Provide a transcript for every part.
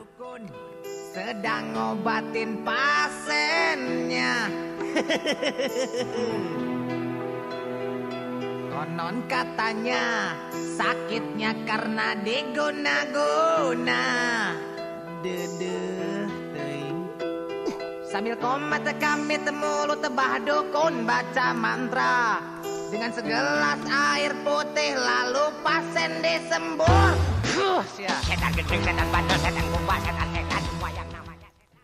dukun sedang ngobatin pasiennya. Konon katanya sakitnya karena diguna-guna. Dedeh teuing. Sambil komat kami mulut tebah dukun baca mantra. Dengan segelas air putih lalu pasien disembur. Setan gendeng, setan bandel, setan kumbang, setan semua yang namanya setan.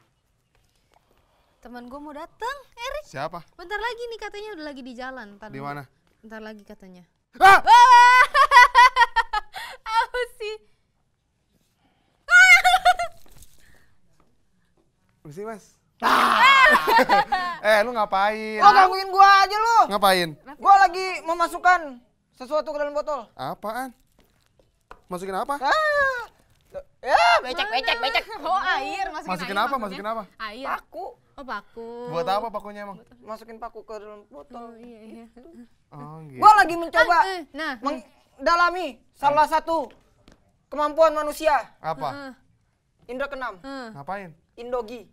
Teman gue mau datang, Erik. Siapa? Bentar lagi nih katanya udah lagi di jalan. Di mana? Bentar lagi katanya. Ah! Apa sih? Mesti mas. Lu ngapain? Lo gangguin gua aja lu. Ngapain? Gua lagi memasukkan sesuatu ke dalam botol. Apaan? Masukin apa? Becek. Oh, air. Masukin air apa? maksudnya. Masukin apa? Air. Paku. Oh, paku. Buat apa pakunya emang? Masukin paku ke dalam botol. Oh, iya. Oh gitu. Gua lagi mencoba Nah, mendalami salah satu kemampuan manusia. Apa? Indra keenam. Ngapain? Indogi.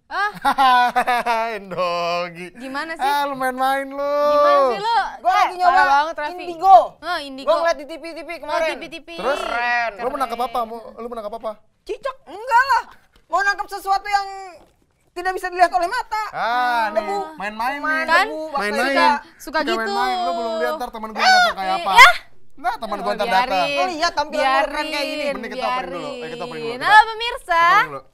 Indogi. Gimana sih? Lu main-main lu. Gimana sih lo? Gua lagi nyoba parah banget, Raffi. Indigo. Indigo. Gua ngeliat di TV kemarin. TV. Terus? Keren. Lu menangkap apa? Lu menangkap apa? Cicak? Enggak lah. Mau nangkap sesuatu yang tidak bisa dilihat oleh mata. Nih, Debu. main-main nih. Kan? Main-main. Suka Udah gitu. Main-main. Lu belum lihat ntar temen gue datang kayak apa. Nah, temen gue ntar datang. Oh iya, tampilan keren kayak gini. Mending kita opening dulu. Kita opening dulu. Halo pemirsa. Opening dulu.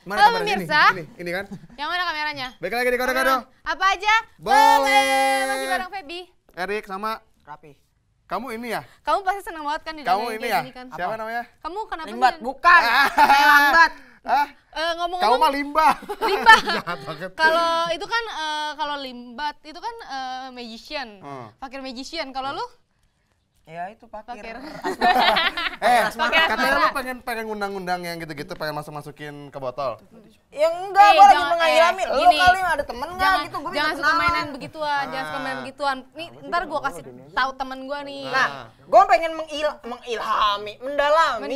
Mana Halo, kameranya? pemirsa. Ini kan? Yang mana kameranya? Balik lagi di kado-kado. Apa aja? Boleh. Masih bareng Feby. Erik sama Rapi. kamu ini ya? Kamu pasti senang banget kan di Kamu kayak ini ya? gini kan? Siapa namanya? Kamu kenapa Limbat, sih? bukan. Saya lambat. Ah, kamu Ngomong-ngomong mah limbah. limbah. Jahat banget. Kalau itu kan kalau limbat itu kan magician. Fakir magician. Kalau lu? Ya itu pakir. Fakir. Katanya asmara. lu pengen ngundang-ngundang yang gitu-gitu, pengen masukin ke botol. Ya enggak, gua lagi jangan, mengayomi. Lu gini. kali ada temen enggak gitu? Gua Jangan minta suka kenalan. mainan begituan, jangan suka main begituan. Nih, ntar gua kasih tahu temen gua nih. Nah, gua pengen mengilhami, mendalami.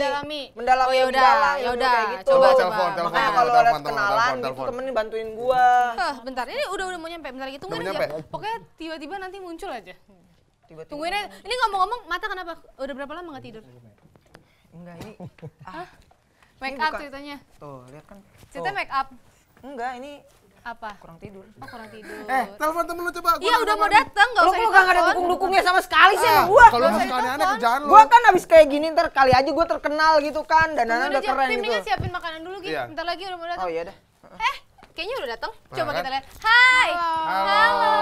Oh, ya udah, ilmu ya udah. kayak gitu. Coba. Telepon, Makanya kalau ada telepon, kenalan gitu telepon. temenin bantuin gua. Bentar, ini udah mau nyampe. Bentar lagi tungguin Udah aja. nyampe? Pokoknya tiba-tiba nanti muncul aja. Tiba-tiba. Tungguin aja. Ini ngomong-ngomong, mata kenapa? Udah berapa lama nggak tidur? Enggak ini. Make Ini up bukan. ceritanya. Tuh, lihat kan. Cerita Tuh. make up. Enggak, ini Apa? kurang tidur. Oh, kurang tidur. Telepon temen lu coba. Iya, udah mau datang, enggak Lu usah kok gak ada ditelepon. dukung-dukungnya sama sekali sih sama gua. Kalau lu suka aneh-aneh kerjaan lu. Gua kan abis kayak gini ntar kali aja gua terkenal gitu kan. Dandanan Tungguin udah aja, keren Pim, gitu. mendingan siapin makanan dulu, Gi. Iya. Bentar lagi udah mau datang. Oh iya dah. Kayaknya udah datang. Nah, Coba kan? kita lihat. Hai. Halo.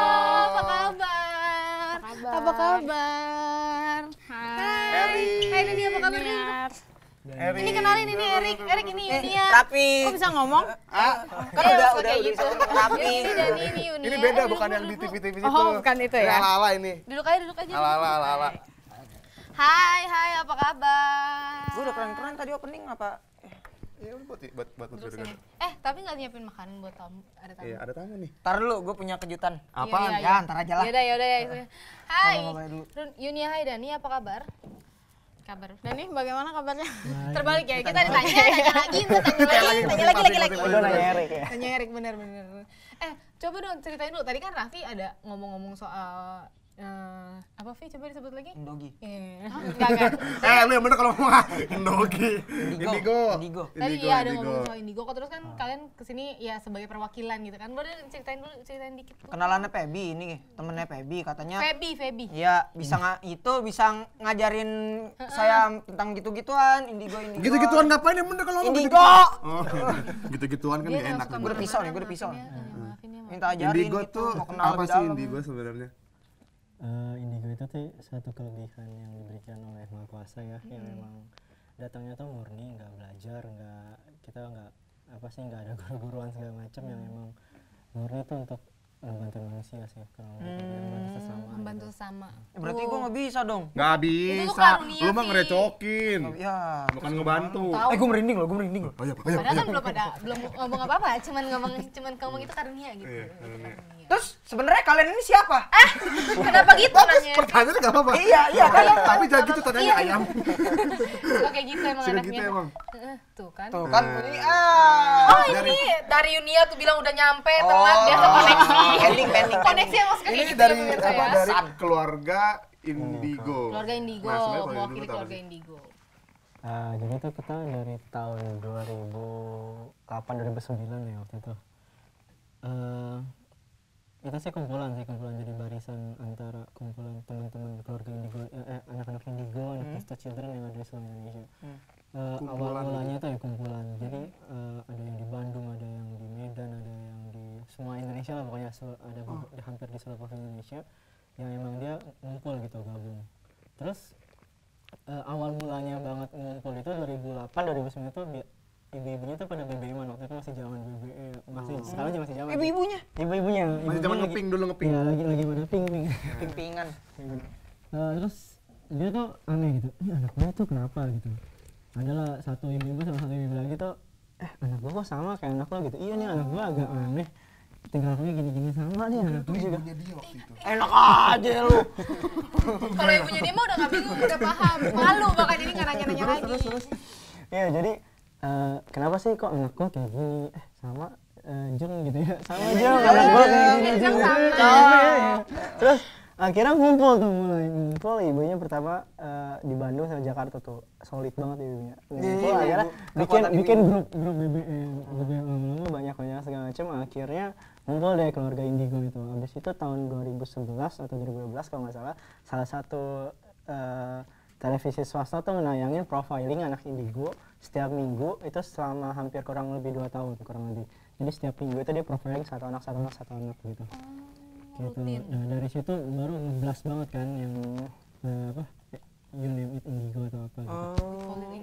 Apa kabar? Apa kabar? Hai. Erik. Hai, ini dia apa kabar nih? Erik. Ini kenalin ini Erik. Erik ini Yunia. Tapi Kok bisa ngomong? kan Iya, udah kayak bisa gitu. rapi. Ini dan ini Yunia. Ini beda bukan yang di TV-TV situ. Oh, bukan itu ya? Ini ala-ala ini. Duduk aja. Ala-ala. Hai, apa kabar? Gua udah keren-keren tadi opening apa? Iya, buat Terus gado-gado. ini. Tapi nggak nyiapin makanan buat tamu. Ada tamu. Iya, ada tamu nih. Ntar dulu gua punya kejutan. Apaan? Ya, ntar aja lah. Yaudah ya. Hai, Ngomong-ngomong dulu. Yunia, hai Dani, apa kabar? Dani, bagaimana kabarnya? Terbalik ya, kita ditanya lagi, tanya lagi. Udah nanya Erik ya. Tanya Erik, bener. Coba dong ceritain dulu, tadi kan Raffi ada ngomong-ngomong soal, apa Vi, coba disebut lagi? Indogi. Enggak. Lu yang bener kalau ngomong Indogi. Indigo. Tadi iya ada ngomong soal Indigo, kok terus kan kalian kesini ya sebagai perwakilan gitu kan. Boleh ceritain dikit. Kenalannya Feby ini, temennya Feby katanya. Feby. Iya, bisa ngajarin saya tentang gitu-gituan, indigo. Gitu-gituan ngapain yang bener kalau ngomong Indigo. Oh, gitu-gituan kan Dia gak nggak enak. suka Gua udah pisau nih, Maafin ya, Minta ajarin Indigo gitu, tuh mau kenal apa lebih sih dalam. indigo sebenarnya? Indigo itu tuh satu kelebihan yang diberikan oleh Maha Kuasa ya, yang memang datangnya tuh murni, nggak belajar, kita nggak ada guru-guruan segala macam, yang memang murni tuh untuk membantu manusia sih kalau membantu sesama. Membantu sesama. Berarti gua nggak bisa dong. Nggak tuh bisa. karunia Lu mah sih. ngerecokin. Ya. Bukan ngebantu. Gua merinding loh. Oh iya, Padahal kan belum ngomong apa-apa, cuman ngomong itu karunia gitu. Iya, Itu karunia. Terus sebenarnya kalian ini siapa? Kenapa gitu nanya? Pertanyaannya nggak apa-apa. Iya kan? Tapi jangan gitu tanyanya ayam. Suka kayak gitu emang Suka anaknya. gitu emang. Tuh kan. Tuh kan ini Oh ini dari Yunia tuh bilang udah nyampe, telat biasa koneksi. pending. Koneksi yang masuk ke Ini gitu dari ya pemirsa apa? ya. Dari keluarga Indigo. Keluarga Indigo, Nah, sebenarnya mewakili Indigo tuh apa keluarga sih? Indigo. Jadi tuh kita dari tahun 2008 2009 ya waktu itu. Kita sih kumpulan jadi barisan antara kumpulan teman-teman keluarga Indigo, anak-anak Indigo, anak Foster Children yang ada di seluruh Indonesia. Awal mulanya itu ya kumpulan. Jadi ada yang di Bandung, ada yang di Medan, ada yang di semua Indonesia lah pokoknya ada hampir di seluruh provinsi Indonesia yang emang dia ngumpul gitu gabung. Terus awal mulanya banget ngumpul itu 2008 2009 itu ibu-ibunya tuh pada BBM-an waktu itu masih zaman BBM sekarang aja masih zaman ibu-ibunya. ibu-ibunya Masih zaman ngeping dulu ngeping. ya lagi pada ping Ping-pingan. terus dia tuh aneh gitu anak gue tuh kenapa gitu adalah satu ibu sama satu ibu lagi tuh anak gue kok sama kayak anak lo gitu iya nih anak gue agak aneh tinggalnya gini-gini sama nih anak gue juga Enak aja lu. Kalau ibunya dia mah udah nggak bingung, udah paham. Malu makanya jadi nggak nanya-nanya lagi. ya jadi kenapa sih kok anak gue kayak gini sama Jung gitu ya sama Jung anak gue kayak gini Jung Jung. sama. Terus akhirnya ngumpul ngumpul ibunya pertama di Bandung sama Jakarta tuh solid banget ibunya ngumpul akhirnya bikin grup BBM lama-lama banyak segala macam akhirnya ngumpul deh keluarga Indigo itu habis itu tahun 2011 atau 2012 kalau nggak salah satu televisi swasta tuh menayangin profiling anak Indigo setiap minggu itu selama hampir kurang lebih 2 tahun kurang lebih jadi setiap minggu itu dia profiling satu anak gitu gitu. Nah dari situ baru ngeblas banget kan yang apa you name it Indigo atau apa gitu.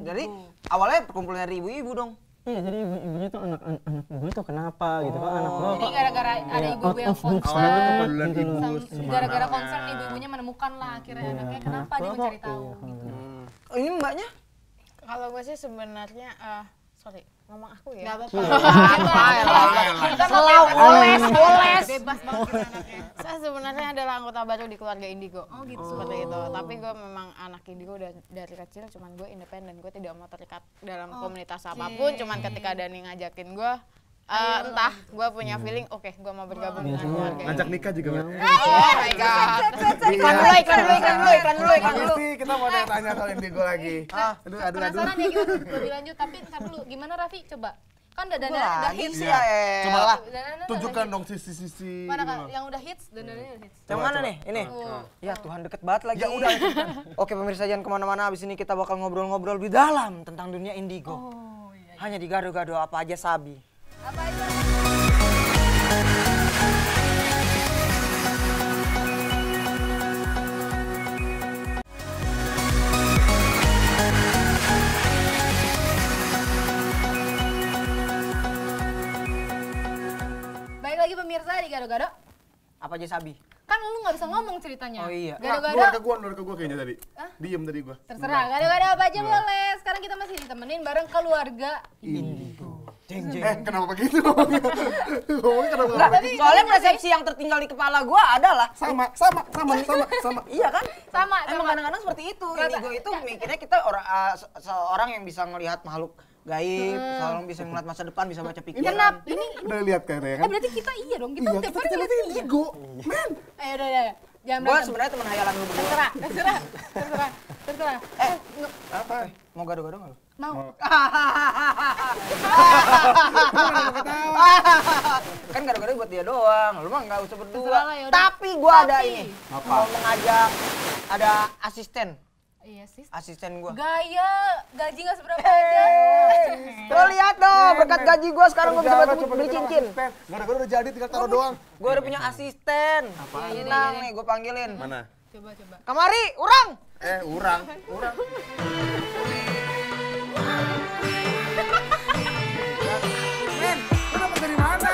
Jadi awalnya perkumpulan dari ibu-ibu dong. Iya jadi ibunya tuh anak gue tuh kenapa gitu kan anak gue Jadi gara-gara ada ibu-ibu yang out of group concern, kepedulian ibu gara-gara concern ibu-ibunya menemukan lah akhirnya anaknya kenapa dia mencari tahu. Ini mbaknya? Kalau gue sih sebenarnya, sorry, ngomong aku ya. Gak apa-apa. Kita mau boles. Bebas banget kita anaknya. Saya sebenarnya adalah anggota baru di keluarga Indigo. Oh gitu. Seperti itu. Tapi gue memang anak Indigo dari kecil, cuman gue independen. Gue tidak mau terikat dalam komunitas apapun. Cuman ketika Dani ngajakin gue, entah gue punya feeling, oke, gue mau bergabung dengan keluarga Ngajak ini. nikah juga, Mbak. Oh my god. Iklan dulu. Pasti kita mau tanya soal Indigo lagi. Aduh. Penasaran ya kita lebih lanjut, tapi ntar dulu gimana Raffi coba? Kan udah hits Lagi ya. Coba Dananya tunjukkan dong sisi-sisi. Mana kan yang udah hits, dananya udah hits. Yang mana nih? Ini? Ya Tuhan deket banget lagi. Ya udah. Oke pemirsa jangan kemana-mana. Abis ini kita bakal ngobrol-ngobrol lebih dalam tentang dunia Indigo. Hanya di Gado-Gado apa aja Sabi. Apa aja? Baik lagi pemirsa di Gado-Gado. Apa aja Sabi? Kan lu nggak bisa ngomong ceritanya. Oh iya. Gado-gado. Keluar ke gua kayaknya tadi. Diem tadi gua. Terserah, gado-gado apa aja boleh. Sekarang kita masih ditemenin bareng keluarga. Indigo. Jeng. Kenapa begitu ngomongnya? Ngomongnya kenapa? Enggak, soalnya persepsi yang tertinggal di kepala gua adalah Sama. iya kan? Sama. Emang kadang-kadang seperti itu. Indigo itu mikirnya kita seorang yang bisa melihat makhluk gaib, seorang bisa melihat masa depan, bisa baca pikiran. Kenapa? Ini Udah lihat kayaknya kan? berarti kita iya dong. Kita tiap hari Kita lihat lihat Indigo. Men. Ayo udah. Jangan Gua berantem. sebenarnya teman hayalan lu berdua. Terserah. Apa? Mau gado-gado enggak lu? Mau. Kan gado-gado buat dia doang. Lu mah enggak usah berdua. Terserah lah, yaudah. Tapi gua ada ini. Apa? Mau mengajak ada asisten. Iya sih. Asisten gua. Gaya, gaji nggak seberapa aja. Tuh lihat dong, berkat gaji gua sekarang gua bisa beli cincin. Gara-gara udah jadi tinggal taruh doang. Gua udah punya asisten. Tenang nih, gua panggilin. Mana? Coba. Kamari, urang. Urang. Men, lu dapat dari mana?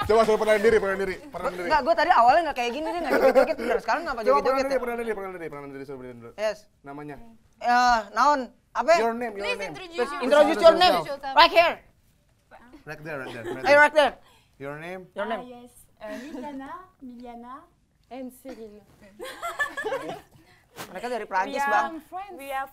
Coba suruh perkenalin diri. Enggak, gue tadi awalnya nggak kayak gini, dia nggak joget-joget. Bener, sekarang kenapa Coba joget-joget ya? perkenalin diri, suruh berdiri dulu. Yes. Namanya. Naon? Apa? Your name. Introduce your name. Right here. Right there. Hey, right there. Your name. Your name. Yes. Miliana, and Cyril. Mereka dari Prancis, Bang. We are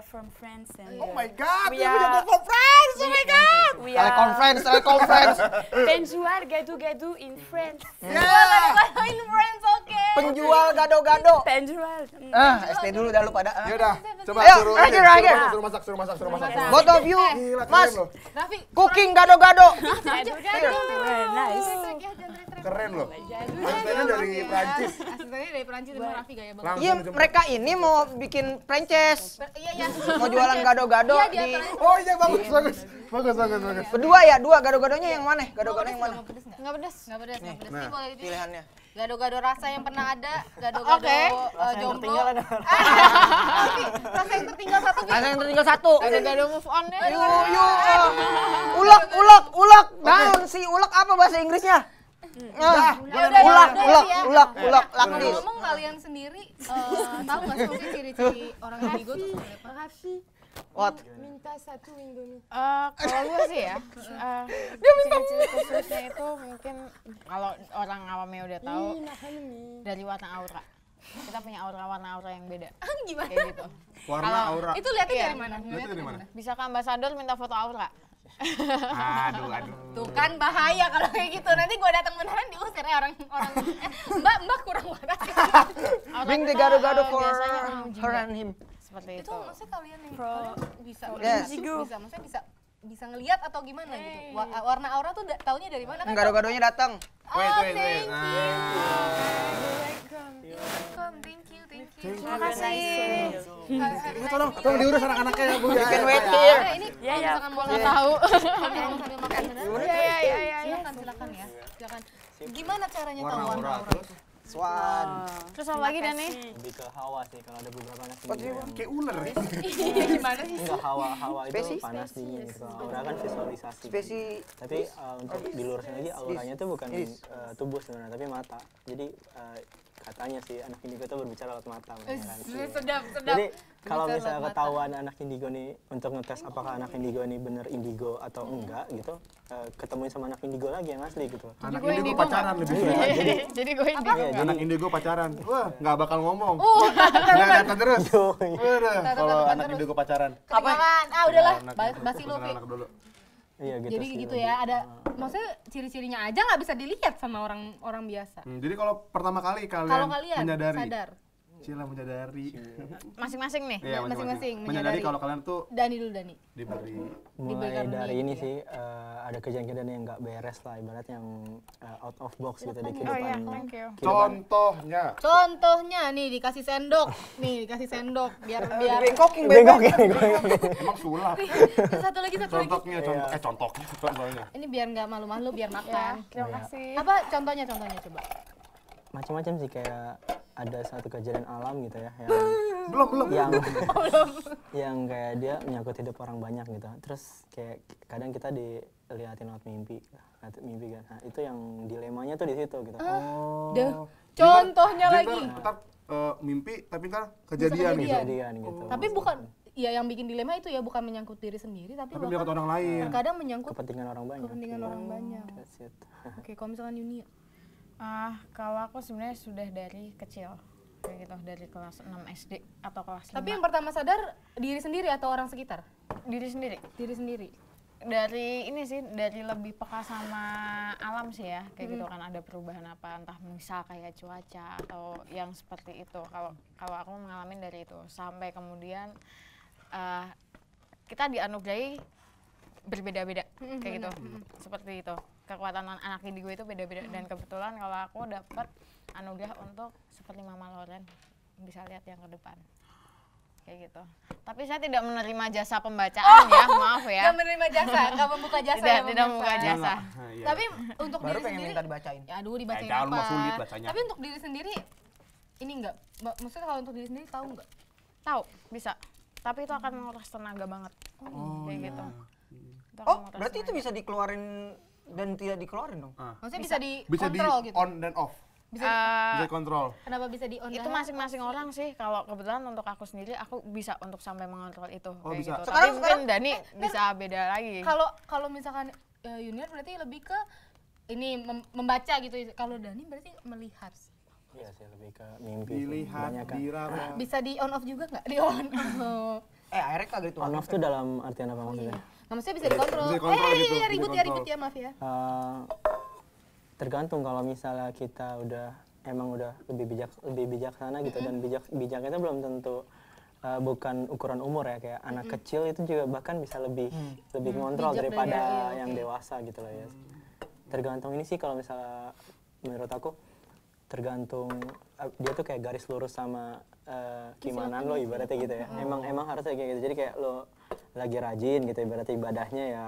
from France. And, Oh my god, we dia are- punya kok friends. Oh my god. We Teleconference. penjual gado-gado in France. In friends, oke. Penjual gado-gado. Penjual. ST dulu dah lu pada. Ya udah, coba Ayo, suruh right here. suruh masak. Both of you, Gila, Mas, keren loh. Raffi, cooking gado-gado. Nice. Keren loh. Asistennya dari Prancis. asistennya dari Perancis sama Raffi gaya banget. Langsung Iya, dijemput. mereka ini mau bikin franchise. Iya. Mau jualan gado-gado Iya, di Oh iya bagus. berdua ya, dua gado-gadonya yang mana? Gado-gado yang mana? Nggak pedes. Ini Nah. boleh di Pilihannya. gado-gado rasa yang pernah ada, gado-gado Oke. jomblo. Tertinggal ada. Raffi, rasa yang tertinggal satu. Ada yang tertinggal satu. Gado-gado move on deh. Ulek. Daun si ulek apa bahasa Inggrisnya? Ulek, lakdis. Ngomong kalian sendiri tahu nggak sih mungkin ciri-ciri orang indigo tuh seperti apa? What? Minta satu Indomie. Kalau gue sih ya, ciri-ciri khususnya itu mungkin kalau orang awamnya udah tahu dari warna aura. Kita punya aura-aura yang beda. Gimana? Kayak gitu. Warna aura. Itu lihatnya Iya. dari mana? Lihatnya dari mana? Bisa ke ambasador minta foto aura. Aduh. Tuh kan bahaya kalau kayak gitu. Nanti gua datang beneran diusir ya orang Mbak kurang waras. Bring the gado-gado for Biasanya her and him. seperti Itu itu. maksudnya kalian yang kalian bisa Yes. bisa maksudnya bisa ngelihat atau gimana gitu. Warna aura tuh taunya dari mana kan? Gado-gadonya datang. Wait. Welcome, thank you. Terima kasih. Tolong diurus anak-anaknya ya, Bu. You can wait here. Ini kalau misalkan mau Nggak tahu. sambil makan bener. Iya. Silakan ya. Silakan. Gimana caranya tahu Warna warna aura aura terus. itu? Swan. Terus apa lagi Dani? Lebih ke hawa sih kalau ada beberapa anak indigo yang Kayak ular ya. Gimana sih? enggak hawa itu Spesies. panas dingin gitu. Kalau aura kan visualisasi. Spesi Tapi untuk dilurusin lagi auranya tuh bukan tubuh sebenarnya tapi mata. Jadi katanya sih anak indigo itu berbicara lewat mata. beneran sih. Sedap. Jadi kalau misalnya ketahuan anak indigo nih untuk ngetes apakah anak indigo ini bener indigo atau enggak gitu, ketemuin sama anak indigo lagi yang asli gitu. Anak indigo pacaran lebih suka. Jadi gue ini. Anak indigo pacaran. Wah, nggak bakal ngomong. Nggak datang terus. Udah, kalau anak indigo pacaran. Ketinggalan. Udahlah. Anak Basi lu, pesan Pi. anak dulu. Iya gitu. Jadi sih. gitu ya, ada maksudnya ciri-cirinya aja nggak bisa dilihat sama orang biasa. Jadi kalau pertama kali Kalau kalian kalian menyadari, sadar. Cila menyadari. Masing-masing nih. Iya, Masing-masing menyadari menyadari. kalau kalian tuh Dani dulu Dani. diberi Mulai Diberikan dari dunia ini gitu sih ada kejadian yang nggak beres lah ibarat yang out of box gitu di Oh iya, kehidupan. thank you. contohnya. Contohnya nih dikasih sendok, biar bengkoking. Emang sulap. satu lagi. Contohnya. Contohnya. Ini biar nggak malu-malu, biar makan. Terima kasih. Apa contohnya coba? Macam-macam sih kayak ada satu kejadian alam gitu ya yang Belum. yang kayak dia menyangkut hidup orang banyak gitu. Terus kayak kadang kita dilihatin lewat mimpi kan. Nah, itu yang dilemanya tuh di situ gitu. Contohnya Jadi lagi. ntar mimpi tapi kan kejadian gitu. Kejadian gitu. Tapi bukan, ya yang bikin dilema itu ya bukan menyangkut diri sendiri, tapi Tapi bahkan melihat orang lain. terkadang menyangkut Kepentingan orang banyak. kepentingan orang banyak. That's it. Oke, kalau misalkan Yunia, Kalau aku sebenarnya sudah dari kecil. Kayak gitu, dari kelas 6 SD atau kelas 5. tapi yang pertama sadar diri sendiri atau orang sekitar? diri sendiri. Diri sendiri. Dari ini sih, dari lebih peka sama alam sih ya. Kayak gitu kan ada perubahan apa, entah misal kayak cuaca atau yang seperti itu. Kalau aku mengalami dari itu sampai kemudian kita dianugerahi berbeda-beda kayak gitu. Seperti itu. Kekuatan anak indigo itu beda-beda dan kebetulan kalau aku dapat anugerah untuk seperti Mama Loren, bisa lihat yang ke depan. Kayak gitu. Tapi saya tidak menerima jasa pembacaan ya, maaf ya. Nggak menerima jasa, nggak membuka jasa ya, Tidak membuka pemirsa. jasa. Tapi untuk Baru diri pengen sendiri, minta dibacain. ya aduh dibacain jangan, apa? mah sulit bacanya. Tapi untuk diri sendiri ini enggak, maksudnya kalau untuk diri sendiri tahu nggak? Tahu, bisa. Tapi itu akan menguras tenaga banget. Kayak gitu. Itu akan Oh, menguras berarti itu tenaga. bisa dikeluarin dan tidak dikeluarin dong. Maksudnya bisa Bisa di dikontrol gitu. on dan off. Bisa kontrol. Kenapa bisa di on? Itu masing-masing orang sih. Kalau kebetulan untuk aku sendiri, aku bisa untuk sampai mengontrol itu. Oh, kayak bisa. gitu. Sekarang- Tapi mungkin Dani bisa beda lagi. Kalau misalkan Junior berarti lebih ke ini membaca gitu. Kalau Dani berarti melihat. Iya sih, lebih ke mimpi. Dilihat, diraba. Bisa di on off juga nggak? Di on. Akhirnya kagak itu. On off tuh dalam artian apa maksudnya? Nah, maksudnya bisa dikontrol. Bisa dikontrol gitu, Iya, bisa ribut dikontrol. ya, maaf ya. Tergantung kalau misalnya kita emang udah lebih bijaksana gitu dan bijaknya itu belum tentu bukan ukuran umur ya, kayak anak kecil itu juga bahkan bisa lebih ngontrol Bijak daripada dari- yang dewasa gitu loh ya. Tergantung ini sih kalau misalnya menurut aku tergantung dia tuh kayak garis lurus sama keimanan lo ibaratnya gitu ya. Emang harusnya kayak gitu. Jadi kayak lo lagi rajin gitu ibaratnya ibadahnya ya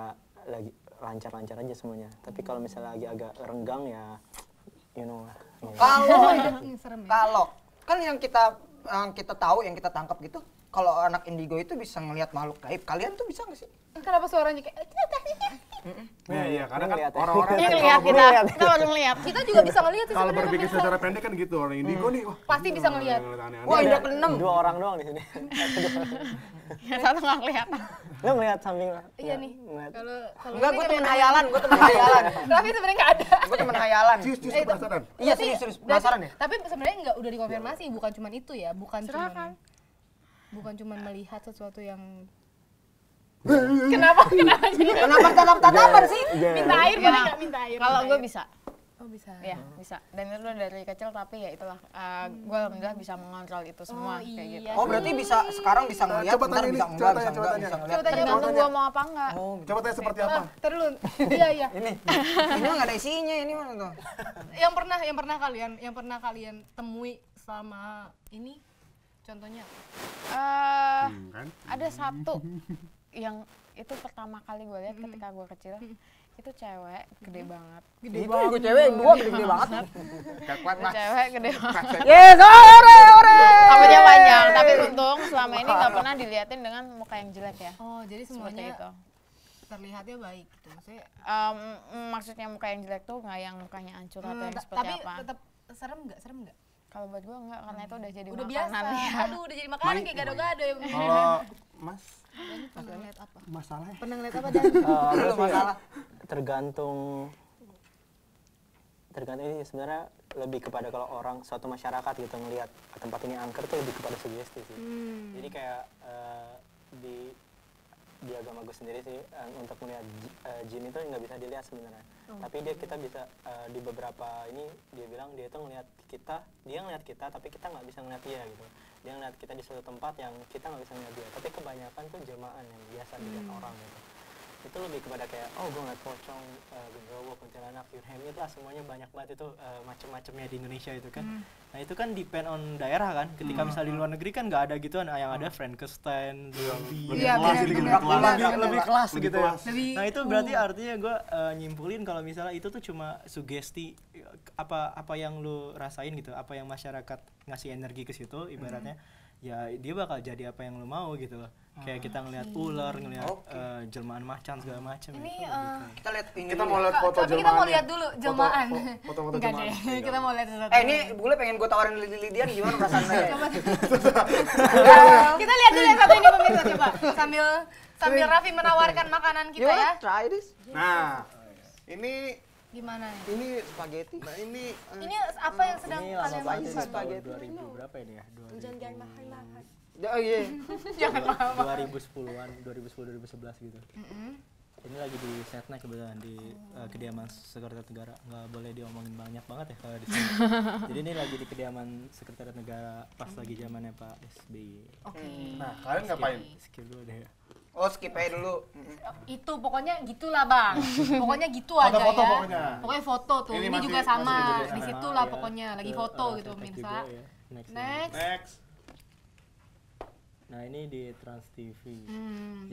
lagi lancar-lancar aja semuanya. Tapi kalau misalnya lagi agak renggang ya you know lah. Kalau kan yang kita tahu, yang kita tangkap gitu, kalau anak indigo itu bisa ngelihat makhluk gaib. Kalian tuh bisa nggak sih? Kenapa suaranya kayak Iya, karena kan Ngeliat ya. orang-orang Dia kan ngeliat kalau kita baru ngeliat. kita juga bisa ngelihat sih kalau sebenarnya. berpikir secara pendek kan gitu, orang indigo nih, wah, Pasti bisa ngeliat. aneh-aneh. Wah, indra keenam. 2 orang doang di sini. Yang satu nggak ngeliat. Lo ngeliat samping Iya nih. ngeliat. Kalau Enggak, gue temen hayalan, Tapi sebenarnya nggak ada. Gue temen hayalan. Cius penasaran. Iya, serius, penasaran ya? Tapi sebenarnya nggak udah dikonfirmasi, bukan cuma itu ya, bukan cuma melihat sesuatu yang Kenapa jadi Kenapa tatap-tatapan sih? minta air boleh nggak minta air? Kalau gue bisa. Oh bisa. Iya, bisa. Dan itu dari kecil, tapi ya itulah, gue alhamdulillah bisa mengontrol itu semua kayak gitu. iya. Oh, berarti bisa sekarang bisa ngelihat, Coba bentar tanya bisa ini, enggak, coba bisa tanya, enggak, coba bisa tanya. ngelihat. Tergantung gue mau apa enggak. Coba tanya seperti apa? Ntar dulu. Iya. Ini nggak ada isinya, ini mana tuh? Yang pernah kalian temui selama ini contohnya? Kan? Ada satu yang itu pertama kali gue lihat ketika gue kecil. Itu cewek gede banget. Itu juga cewek yang dua gede-gede banget. Gak kuat, Itu Mas. cewek gede banget. Yes, ore. Rambutnya panjang, tapi untung selama ini nggak pernah diliatin dengan muka yang jelek ya. Oh, jadi Seperti semuanya itu. terlihatnya baik gitu. Maksudnya Maksudnya muka yang jelek tuh nggak yang mukanya hancur atau yang seperti tapi apa. tetap serem nggak? Kalau buat gue enggak, karena itu udah jadi Udah makanan biasa. ya. Aduh, udah jadi makanan kayak gado-gado ya. Kalau Mas, Ini pernah ngeliat apa? masalahnya Pernah ngeliat apa dan? Belum masalah. tergantung ini sebenarnya lebih kepada kalau orang suatu masyarakat gitu ngelihat tempat ini angker tuh lebih kepada sugesti sih. Jadi kayak di agama gue sendiri sih untuk melihat jin itu nggak bisa dilihat sebenarnya. Tapi kita bisa di beberapa ini dia bilang dia itu ngelihat kita tapi kita nggak bisa ngelihat dia gitu. Dia ngelihat kita di suatu tempat yang kita nggak bisa ngelihat dia. Tapi kebanyakan tuh jelmaan yang biasa dilihat orang gitu. Itu lebih kepada kayak gue ngeliat pocong, genderuwo, kuntilanak, you name it lah, semuanya banyak banget itu macam-macamnya di Indonesia itu kan. Nah itu kan depend on daerah kan. Ketika misalnya di luar negeri kan nggak ada gitu yang ada Frankenstein, zombie, lebih kelas gitu ya. Nah itu berarti artinya gue nyimpulin kalau misalnya itu tuh cuma sugesti apa yang lu rasain gitu, apa yang masyarakat ngasih energi ke situ ibaratnya. Ya dia bakal jadi apa yang lu mau gitu loh. Kayak kita ngelihat ular, ngelihat jelmaan macan segala macam. Ini Kita lihat ini. kita mau lihat foto tapi kita mau jelmaannya. lihat dulu jelmaan. Foto-foto Enggak jelmaan. deh. Kita mau lihat sesuatu. Ini bule pengen gue tawarin lidi-lidian gimana perasaan saya? Kita lihat dulu yang satu ini pemirsa coba. Sambil Raffi menawarkan makanan kita ya. Try this. Nah, ini Gimana nih? ini Spaghetti. nah ini Ini apa yang sedang Ini kalian lama banget lakukan? ini tahun 2000 berapa ini ya? Jangan mahal-mahal. Oh iya. 2010-an, 2010-2011 gitu. Ini lagi di Setnek kebetulan di kediaman Sekretariat Negara. Nggak boleh diomongin banyak banget ya kalau di sini. Jadi ini lagi di kediaman Sekretariat Negara pas lagi zamannya Pak SBY. Oke. nah, kalian ngapain? Skip dulu deh. Oh, skip aja dulu. Itu pokoknya gitulah bang. Pokoknya gitu aja Foto-foto ya. pokoknya. Pokoknya foto tuh. Ini Ini masih- juga sama. masih Di situ lah pokoknya lagi foto gitu pemirsa. Next. Next. Nah ini di Trans TV.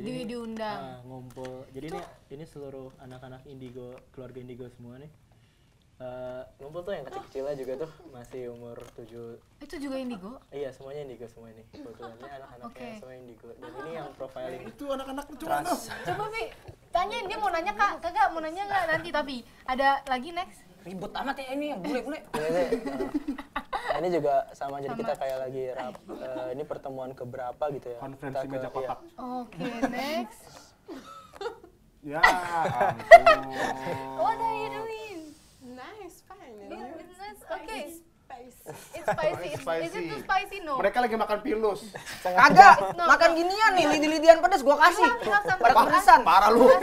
Jadi diundang. Ngumpul. Jadi ini seluruh anak-anak Indigo, keluarga Indigo semua nih. Ngumpul tuh yang kecil-kecilnya juga tuh masih umur 7. Itu juga indigo? Iya, semuanya indigo semua ini. Kebetulannya anak-anaknya semua indigo. Dan ini yang profiling. Itu anak-anak lucu banget. Coba Vi, tanyain dia mau nanya kagak mau nanya nggak nanti tapi ada lagi next. Ribut amat ya ini yang bule-bule. Ini juga sama, jadi kita kayak lagi ini pertemuan keberapa gitu ya. Konferensi meja kotak. Oke, next. Ya ampun. What are you doing? Nice, fine. Nice. Okay. Spice. It's spicy. Is it too spicy? No. Mereka lagi makan pilus. Kagak, makan ginian nih, lidi-lidian pedes gua kasih. Pada kepedesan. Parah lu. You want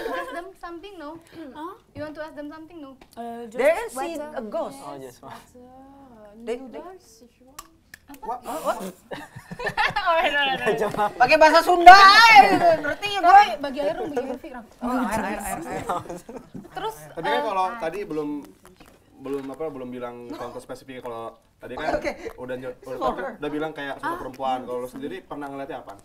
to ask them something? No. You want to ask them something? No. They can see a ghost. Oh, just Noodles, if you want. Pakai bahasa Sunda gitu. Ngerti ya gue? Bagi air dong, bagi air Vi. Air. Terus Tapi kan kalau tadi belum bilang contoh spesifiknya. Kalau tadi kan udah bilang kayak suka perempuan. Kalau lu sendiri pernah ngeliatnya apa?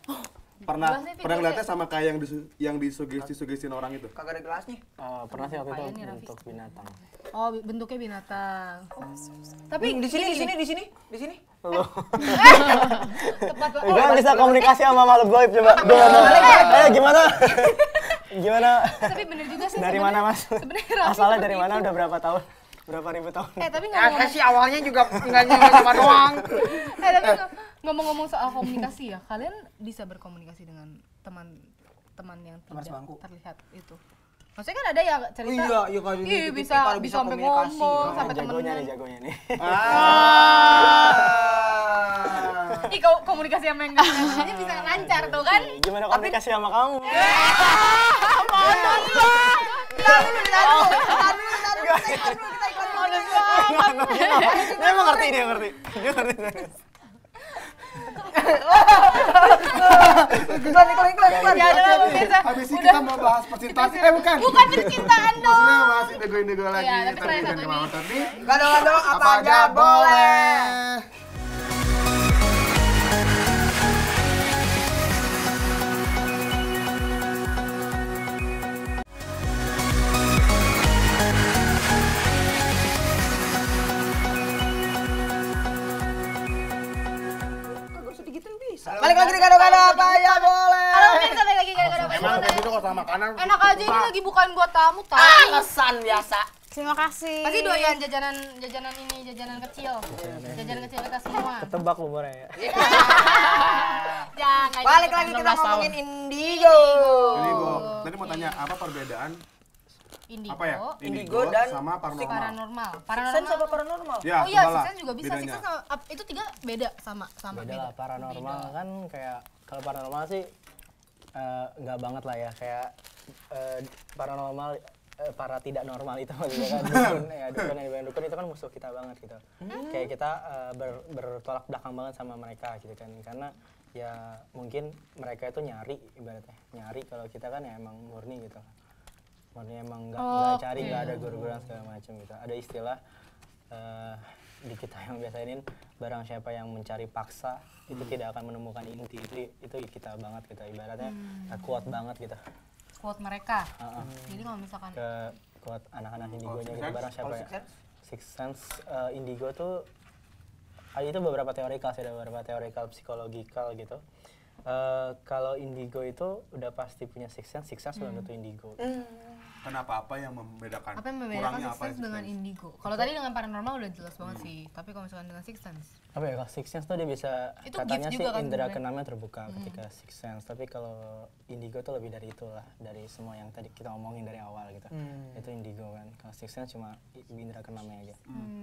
Pernah ngeliatnya sama kayak yang disugesti-sugestiin orang itu? Kagak ada gelasnya. Pernah sih waktu itu untuk binatang. oh bentuknya binatang. Tapi Di sini. tepat Gue bisa komunikasi sama makhluk gaib coba. Gimana? Gimana? Tapi bener juga sih. Dari mana Mas? Sebenarnya Raffi Asalnya seperti dari mana? itu. Udah berapa tahun? Berapa ribu tahun? Tapi Ya sih awalnya juga nggak nyapa doang. tapi ngomong-ngomong soal komunikasi ya, kalian bisa berkomunikasi dengan teman yang tidak terlihat itu. Maksudnya kan ada yang cerita. Iya kayak gitu. bisa sampai ngomong, sampai temenan. Jagonya nih. Ih, komunikasi sama yang nggak bisa lancar tuh kan? Gimana komunikasi sama kamu? Dia emang ngerti. Iklan. Ya udah pemirsa. Habis ini kita mau bahas percintaan. Bukan percintaan dong. Maksudnya bahas indigo lagi. Iya, tapi Tapi satu ganti ini. mama tadi. Gado apa aja boleh. Balik lagi di gado-gado apa ya boleh. Halo pemirsa, balik lagi gara-gara apa? Emang kayak gitu kalau sama makanan. Enak aja ini lagi bukan buat tamu tahu. Kesan biasa. Terima kasih. Pasti doyan jajanan kecil. Jajanan kecil kita semua. Tebak umurnya ya. Jangan. Balik lagi kita ngomongin indigo. Indigo. Tadi mau tanya apa perbedaan Indigo. apa ya? Indigo dan sama paranormal. Paranormal. Sense apa paranormal? Ya, Oh iya, coba lah Six Sense juga bisa. bedanya. Six Sense sama itu tiga beda sama Beda lah, paranormal kan kayak kalau paranormal sih nggak banget lah ya, kayak paranormal para tidak normal itu maksudnya kan dukun yang dibayang dukun itu kan musuh kita banget gitu. Kayak kita bertolak belakang banget sama mereka gitu kan, karena ya mungkin mereka itu ibaratnya nyari kalau kita kan ya emang murni gitu, murni emang nggak cari, nggak ada guru-guruan segala macam gitu. Ada istilah di kita yang biasainin, barang siapa yang mencari paksa itu tidak akan menemukan inti. Itu kita banget gitu, ibaratnya kuat banget gitu. quote mereka. Jadi kalau misalkan Ke kuat anak-anak indigonya gitu, barang siapa ya. Six Sense indigo tuh itu beberapa teorikal sih, ada beberapa teorikal psikologikal gitu. Kalau indigo itu udah pasti punya Six Sense belum tentu indigo. Kenapa, apa yang membedakan? apa yang membedakan Kurangnya Six apa Sense dengan indigo? Kalau tadi dengan paranormal udah jelas banget sih, tapi kalau misalkan dengan Six Sense Apa ya, kalau Six Sense tuh dia bisa, Itu katanya gift sih juga kan indera sebenarnya. keenamnya terbuka ketika Six Sense, tapi kalau indigo tuh lebih dari itulah, dari semua yang tadi kita omongin dari awal gitu. Itu indigo kan. Kalau Six Sense cuma indera keenamnya aja.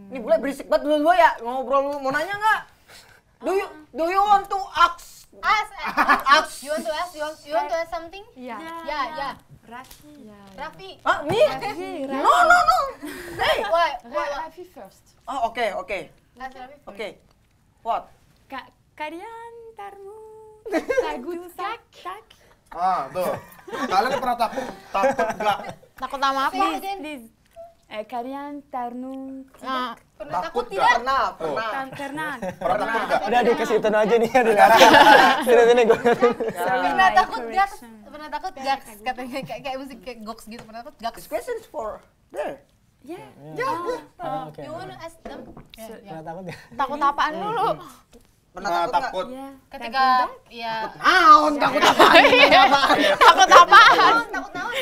Ini boleh berisik banget dulu ya, ngobrol lu, mau nanya nggak? Do you want to ask? ask. You want to ask? You want to ask something? Yeah. Ya. Raffi. Raffi. Ah, me? No. Hey. What? Raffi first. Oh, oke. Ask Raffi first. Oke. What? Kalian takut tak? Ah, tuh. Kalian pernah takut nggak? Takut sama apa? Please. Kalian Pernah takut Takut tidak? nggak? pernah. Pernah takut nggak? Udah di kesitu aja nih, aduh. Sini gue. Pernah takut gaks? Pernah takut gaks? Katanya kayak musik kayak goks gitu. Pernah takut gaks? This question is for there. Yeah. Oke. You wanna ask them? Pernah takut ya? Takut apaan dulu? Pernah takut? Yeah. Ketika ya Takut apaan? Takut apaan? takut naon?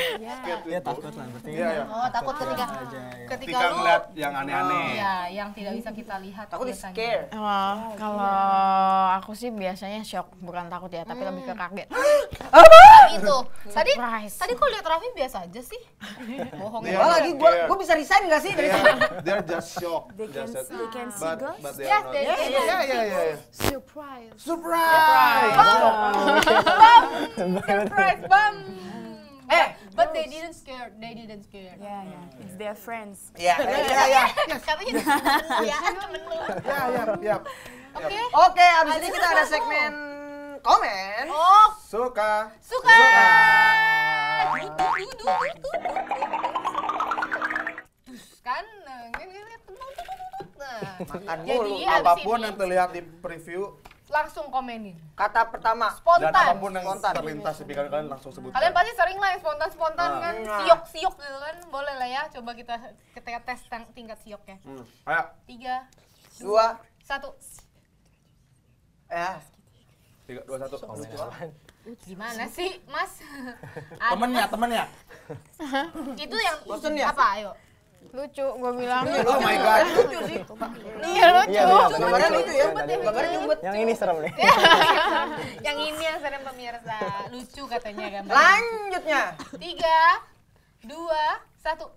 Ya takut lah berarti. Iya, iya. Oh, takut ketika Ketika ketika lu ngeliat yang aneh-aneh. ya yang tidak bisa kita lihat. Takut biasanya. scare. Wah, kalau aku sih biasanya shock, bukan takut ya, tapi lebih ke kaget. Itu. Tadi Surprise. tadi kok lihat Raffi biasa aja sih. Bohong. Iya. Wah lagi gua bisa resign gak sih dari sini? They're just shocked. They can Just- see ghosts. but they Yes, are not. they can. Yeah. Surprise. Surprise! Surprise, bam. But they didn't scare. They didn't scare. Yeah, yeah. It's their friends. Iya. Katanya ya temen lu. Ya. Oke. Oke, abis ini kita ada segmen komen. Oh, Suka. suka. Kan, ini. Nah, Makan jadi mulu. abis Apapun ini yang terlihat di preview langsung komenin. Kata pertama. dan Spontan. apapun yang Spontan. terlintas di pikiran kalian langsung sebutkan. Kalian pasti sering lah yang spontan-spontan kan, siok-siok gitu kan. Boleh lah ya, coba kita tes tingkat sioknya. Ayo. 3, 2, 1. ya. 3, 2, 1. Gimana sih, Mas? Temennya. Itu yang Bosen ya? apa? Ayo. Lucu, gue bilang. Oh my god. Iya lucu. Gambarnya lucu ya. Gambarnya nyumbet. Yang ini serem nih. Yang ini yang sering pemirsa. Lucu katanya gambar. Lanjutnya. 3, 2, 1.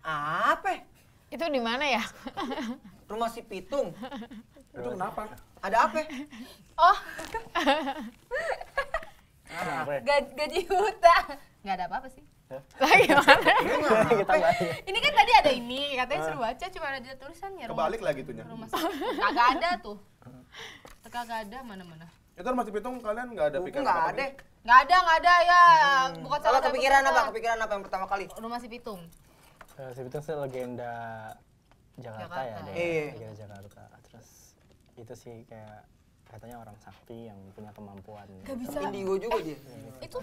Apa? Itu di mana ya? Rumah si Pitung. Itu kenapa? Ada apa? Oh, Apa ya? gaji huta. Nggak ada apa-apa sih. Lagi mana? Kita bahas. Ini kan tadi ada ini, katanya suruh baca, cuma ada tulisannya. Kebalik lagi itunya. Rumah sakit. Kagak ada tuh. Kagak ada mana-mana. Itu Rumah si Pitung kalian nggak ada Buku pikiran nggak apa-apa ada. nih? Nggak ada ya. Bukan Apa salah saya kepikiran pemirsa. apa? Kepikiran apa yang pertama kali? Rumah si Pitung. Itu sih legenda Jakarta ya, Jakarta. dia legenda Jakarta. Terus itu sih kayak katanya orang sakti yang punya kemampuan. Gak bisa. Indigo juga dia. Itu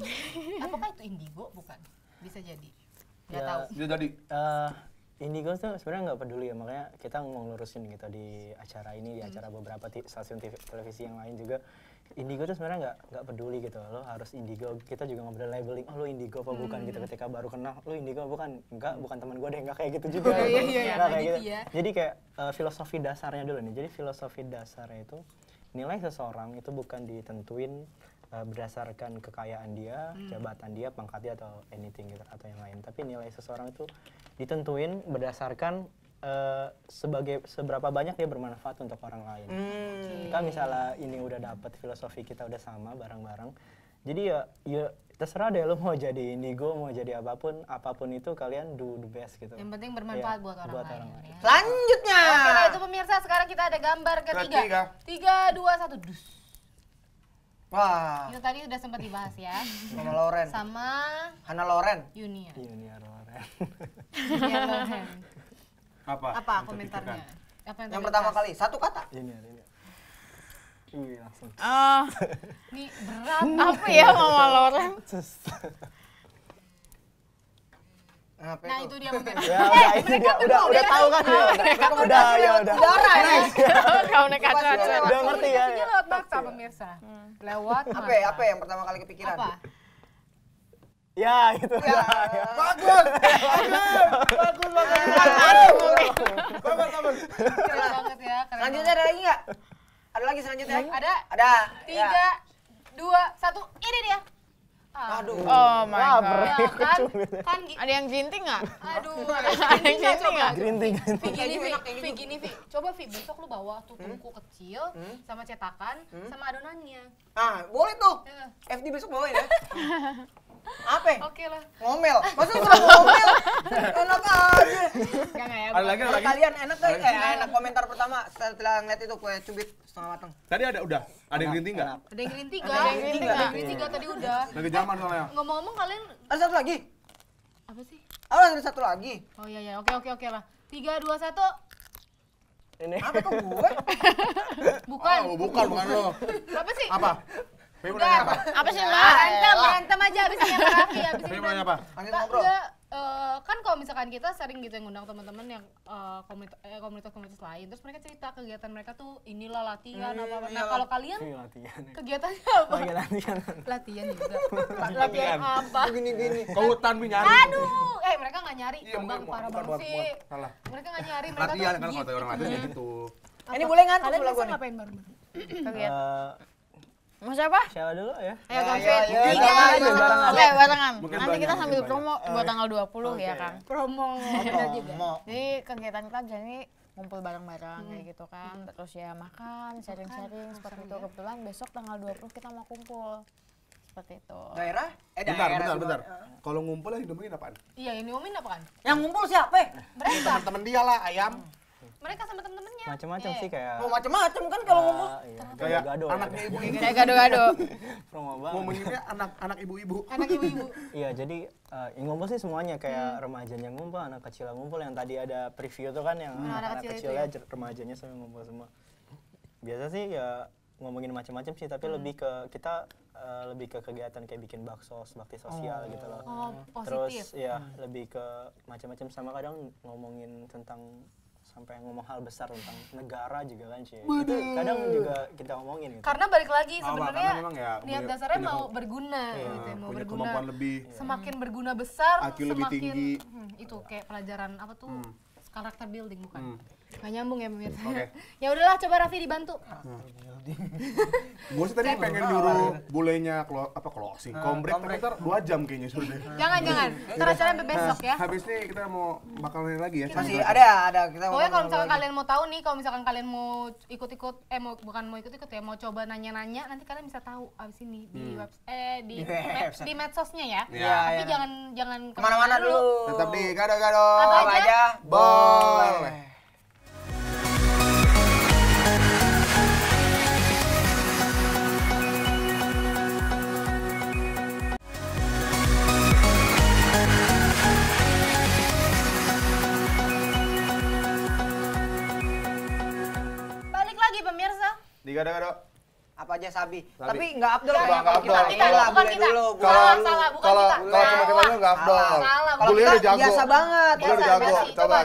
apakah itu indigo? Bukan. Bisa jadi. Nggak Ya, tahu. Dia jadi Indigo tuh sebenarnya nggak peduli ya, makanya kita mau ngelurusin gitu di acara ini, di acara beberapa stasiun TV, televisi yang lain juga. Indigo tuh sebenarnya nggak peduli gitu, lo harus indigo. Kita juga nggak boleh labeling, oh lo indigo apa bukan gitu. Ketika baru kenal, lo indigo bukan, enggak, bukan teman gue deh, nggak kayak gitu juga. Iya, Nggak kayak gitu gitu. ya. Jadi kayak filosofi dasarnya dulu nih. Jadi filosofi dasarnya itu nilai seseorang itu bukan ditentuin berdasarkan kekayaan dia, jabatan dia, pangkat dia atau anything gitu atau yang lain. Tapi nilai seseorang itu ditentuin berdasarkan seberapa banyak dia bermanfaat untuk orang lain. Kan misalnya ini udah dapet filosofi kita udah sama bareng-bareng. Jadi ya terserah deh lo mau jadi indigo, mau jadi apapun itu kalian do the best gitu. Yang penting bermanfaat Iya, buat orang lain. Ya. Selanjutnya. Oke lah itu pemirsa, sekarang kita ada gambar ketiga. 3, 2, 1, dus. Wah, Itu tadi udah sempat dibahas ya. Hana Loren. Sama Hana Loren. Yunia. Junior Loren. Yunia Loren. apa? Apa yang komentarnya? terpikirkan? Apa Yang pertama kali, satu kata. Junior. Iya langsung. Nih berat. Apa ya Mama Loren? Apa Nah itu dia mungkin. Ya udah itu dia udah tahu kan ya. Udah ya udah. Kau nekat aja. Udah ngerti ya. Ini lewat maksa pemirsa. Lewat Apa? mata. Apa yang pertama kali kepikiran? Apa? Ya gitu. Bagus. Keren banget ya. Keren Selanjutnya ada lagi nggak? Ada lagi selanjutnya? Ada. Ada. 3, 2, 1. Ini dia. Aduh. Oh my god. Ya, kan Ada yang jinting nggak? aduh, Ada yang jinting nggak? Grinting. Gini, Vi. Coba Vi, besok lu bawa tuh tungku kecil sama cetakan sama adonannya. Ah, boleh tuh. Ya. FD besok bawain ya. Apa? Oke lah. Ngomel. Masa suruh ngomel? Enak aja. Enggak ya. Ada lagi? Kalian enak gak? Enak komentar pertama setelah ngeliat itu kue cubit setengah matang. Tadi udah. Ada yang gerinting nggak? Ada yang green 3. Ada yang green tiga. Green 3 tadi udah. Lagi zaman soalnya. Ngomong-ngomong kalian Ada satu lagi. apa sih? Ada satu lagi. Oh iya ya. Oke lah. 3, 2, 1. Ini. Apa kok gue? Bukan. Oh, bukan lo. Apa sih? Apa? Pengen mau nanya apa? Apa sih Mbak? Berantem aja abis ini sama Raffi abis ini. Pengen mau nanya apa? Lanjut Enggak, ngobrol. enggak. kan kalau misalkan kita sering gitu yang ngundang teman-teman yang komunitas-komunitas lain, terus mereka cerita kegiatan mereka tuh inilah latihan apa. Nah kalau kalian kegiatannya apa? Latihan juga. Latihan apa? Gini. Ke hutan nyari. Aduh, mereka nggak nyari. Bang, parah banget sih. Salah. Mereka nggak nyari. Mereka Latihan tuh kan kalau orang latihan kayak gitu. Ini boleh ngantuk kalian pula bisa gue. ngapain bareng? Mau siapa? Siapa dulu ya? Ayo Kang Fit. Oke, barengan. Nanti kita sambil promo buat tanggal 20 ya, Kang. Promo. Jadi kegiatan kita jadi ngumpul bareng-bareng kayak gitu kan. Terus ya makan, sharing-sharing seperti itu. Kebetulan besok tanggal 20 kita mau kumpul. Seperti itu. Daerah? Bentar. Kalau ngumpul yang diomongin apaan? Iya, ini ngomongin apa kan? Yang ngumpul siapa? Mereka. Temen-temen dia lah, ayam. Mereka sama temen-temennya. Macam-macam sih kayak. Oh macem-macem kan kalau ngumpul. Kayak Gado-gado. anaknya ibu-ibu. Kayak gado-gado. Promo banget. Ngomonginnya anak ibu-ibu. Anak ibu-ibu. Iya, jadi yang ngumpul sih semuanya kayak remajanya ngumpul, anak kecil ngumpul yang tadi ada preview tuh kan yang anak kecilnya, remajanya semua ngumpul semua. Biasa sih ya ngomongin macam-macam sih, tapi lebih ke kita lebih ke kegiatan kayak bikin bakso, bakti sosial gitu loh. Positif. Terus ya lebih ke macam-macam sama kadang ngomongin tentang sampai ngomong hal besar tentang negara juga kan sih. Itu kadang juga kita ngomongin gitu. Karena balik lagi sebenarnya ya, niat dasarnya mau berguna gitu ya, mau punya berguna. kemampuan lebih. Semakin berguna besar, IQ lebih semakin tinggi. Itu kayak pelajaran apa tuh? Karakter building bukan. Nggak nyambung ya pemirsa. Ya udahlah, coba Raffi dibantu. Gue sih tadi pengen nyuruh bulenya closing, kombrek, tapi ntar 2 jam kayaknya sudah. Jangan. Ntar acaranya sampai besok ya. Habis ini kita mau bakal nanya lagi ya. Masih ada kita mau. Pokoknya kalau misalkan kalian mau tahu nih, kalau misalkan kalian mau ikut-ikut, bukan mau ikut-ikut ya, mau coba nanya-nanya, nanti kalian bisa tahu abis ini di di medsosnya ya. Tapi jangan Kemana-mana dulu. Tetap di gado-gado. Apa aja? Boleh. Balik lagi pemirsa. Di gado-gado. Apa aja Sabi. Tapi nggak Abdul Nggak kayaknya kalau Abdul. kita lah Bukan boleh kita. dulu. Salah, bukan Kalau kita. cuma kita dulu nggak Abdul. Salah. Kalau Kuliah kita udah jago. biasa banget. Kuliah udah jago. Coba.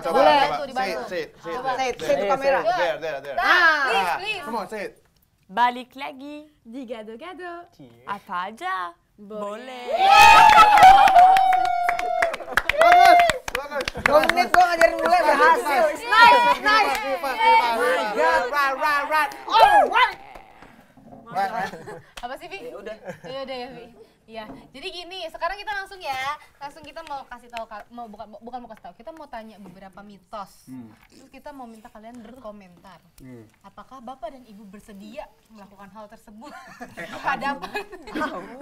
Dibantu. Sit. Sit ke kamera. There. Please. Come on, sit. Balik lagi di gado-gado. Apa aja? Boleh. Bagus. 2 menit gua ngajarin mulai berhasil. Nice. Right. Apa sih, Vi? Udah. Ya udah ya, Vi. Iya. Jadi gini, sekarang kita langsung kita mau kasih tahu bukan mau kasih tahu, kita mau tanya beberapa mitos. Terus kita mau minta kalian berkomentar. Apakah Bapak dan Ibu bersedia melakukan hal tersebut? Hadapan.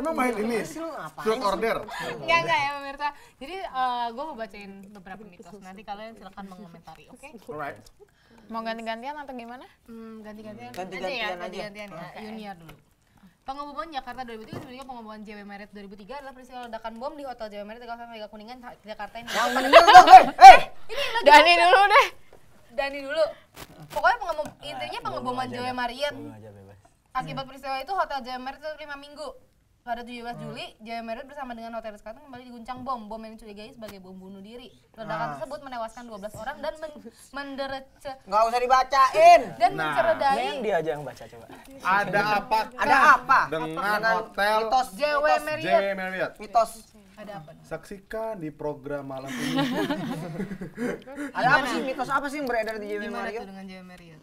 Emang main ini? Shoot order. Enggak ya, pemirsa. Jadi gue mau bacain beberapa mitos. Nanti kalian silakan mengomentari, oke? Alright. Mau ganti-gantian atau gimana? Ganti-gantian aja. ya. Junior dulu. Pengumuman Jakarta 2003 sebenarnya pengumuman JW Marriott 2003 adalah peristiwa ledakan bom di Hotel JW Marriott di kawasan Mega Kuningan, Jakarta ini. Yang meninggal dong. Ini lagi Dani dulu deh. Dani dulu. Pokoknya intinya pengeboman JW Marriott. Aja bebas. Akibat peristiwa itu Hotel JW Marriott tutup 5 minggu. Pada 17 Juli, JW Marriott bersama dengan Hotel Ritz-Carlton kembali diguncang bom yang dicurigai sebagai bom bunuh diri. Ledakan tersebut menewaskan 12 orang dan Nggak usah dibacain. menceredai Yang dia aja yang baca coba. Ada apa? Ada apa? Dengan hotel Mitos. JW Marriott. J Marriott. Mitos. Ada apa? Saksikan di program malam ini. Ada apa sih? Mitos apa sih yang beredar di JW Gimana Mario? tuh dengan JW Marriott?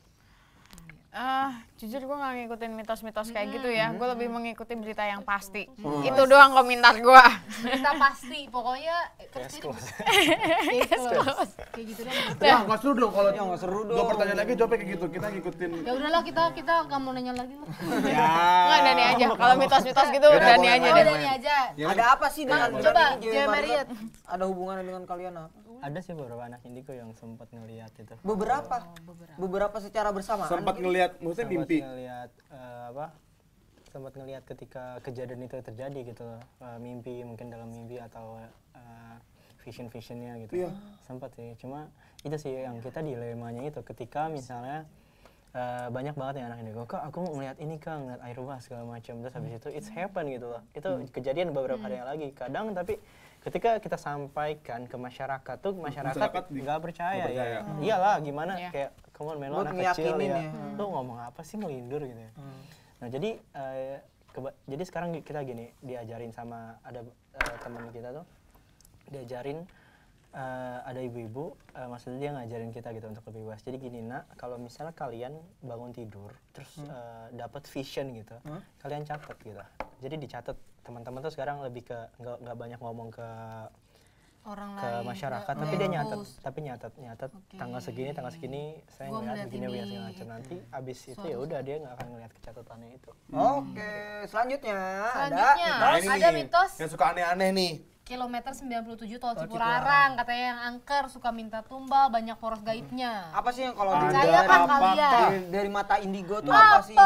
Jujur gue gak ngikutin mitos-mitos kayak gitu ya. Gue lebih mengikuti berita yang pasti. Itu doang komentar gue. Berita pasti, pokoknya kayak gitu deh. Wah, nggak seru dong kalau nggak seru dong. 2 pertanyaan lagi jawabnya kayak gitu. Kita ngikutin. Ya udahlah kita nggak mau nanya lagi lah. Enggak, Dani aja. Kalau mitos-mitos gitu Yaudah, Dani boleh, aja Oh, deh. Dani aja. Ada apa sih dengan Coba JW JW Marriott. Ada hubungannya dengan kalian apa? Ada sih beberapa anak indigo yang sempat ngelihat itu. Beberapa secara bersamaan. Sempat ngelihat, maksudnya mimpi. Sempat ngelihat ketika kejadian itu terjadi gitu, mimpi mungkin dalam mimpi atau visionnya gitu. Iya. Sempat sih, cuma itu sih yang kita dilemanya itu ketika misalnya banyak banget yang anak indigo, kak aku mau ngeliat ini kak, ngeliat air bah segala macam, terus habis itu it's happen gitu loh, itu kejadian beberapa hari yang lagi kadang, tapi ketika kita sampaikan ke masyarakat tuh masyarakat nggak percaya ya. Iyalah gimana kayak come on men, lo anak kecil ya. Lo ngomong apa sih ngelindur gitu ya. Nah jadi sekarang kita gini diajarin sama ada teman kita tuh diajarin ada ibu-ibu maksudnya dia ngajarin kita gitu untuk lebih bebas. Jadi gini nak, kalau misalnya kalian bangun tidur terus dapat vision gitu, kalian catat gitu. Jadi dicatat. Teman-teman tuh sekarang lebih ke nggak banyak ngomong ke orang ke lain, masyarakat, tapi dia nyatat tanggal segini saya ngeliat begini segala macam. Nanti abis itu ya udah dia nggak akan ngeliat kecatatannya itu. Oke, selanjutnya ada mitos yang suka aneh-aneh nih. kilometer 97 tol Cipularang, katanya yang angker suka minta tumbal, banyak poros gaibnya. Apa sih yang kalau dari mata indigo tuh apa sih?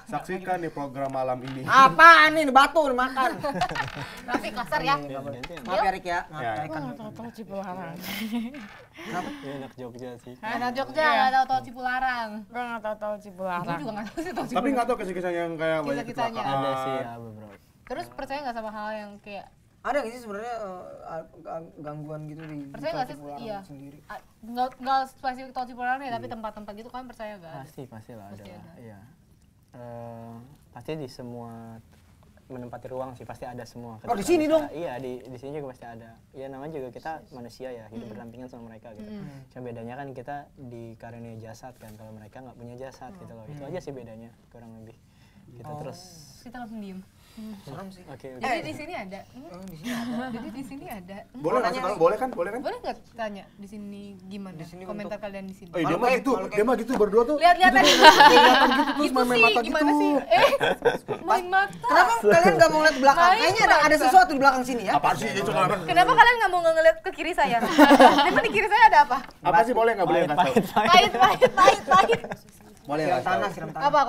Saksikan di program malam ini. Apaan nih batu dimakan? Tapi kasar ya. Maaf ya Rik ya. Gue nggak tahu tol Cipularang. Kenapa? Ya anak Jogja sih. Anak Jogja nggak tahu tol Cipularang. Gue nggak tahu tol Cipularang. Gue juga nggak tahu sih tol Cipularang. Tapi nggak tahu kisah-kisah yang kayak banyak Kisah-kisahnya. kecelakaan. Ada sih ya beberapa. Terus percaya nggak sama hal yang kayak Ada nggak sih sebenarnya gangguan gitu di percaya nggak sih? Iya. Sendiri? Nggak spesifik tol Cipularang ya, tapi tempat-tempat gitu kan percaya nggak? Pasti lah ada. Iya. Pasti di semua menempati ruang sih pasti ada semua. Oh di sini dong? Iya di sini juga pasti ada. Ya namanya juga kita manusia ya, hidup berdampingan sama mereka gitu. Cuma bedanya kan kita dikaruniai jasad kan, kalau mereka nggak punya jasad gitu loh. Itu aja sih bedanya kurang lebih. Kita terus kita langsung diem. Serem sih. Oke. Jadi di sini ada. Di sini ada. Jadi di sini ada. Boleh nggak tahu? Boleh kan? Boleh nggak tanya di sini gimana? Komentar kalian di sini. Dia mah gitu berdua tuh. Lihat-lihat aja. Kelihatan gitu terus main mata gitu. Gimana sih? Main mata. Kenapa kalian nggak mau ngeliat belakang? Kayaknya ada sesuatu di belakang sini ya. Apa sih itu? Kenapa kalian nggak mau ngeliat ke kiri saya? Emang di kiri saya ada apa? Apa sih boleh nggak boleh nggak tahu? Pahit. Boleh Siram nggak tanah, tahu? siram tanah. Apa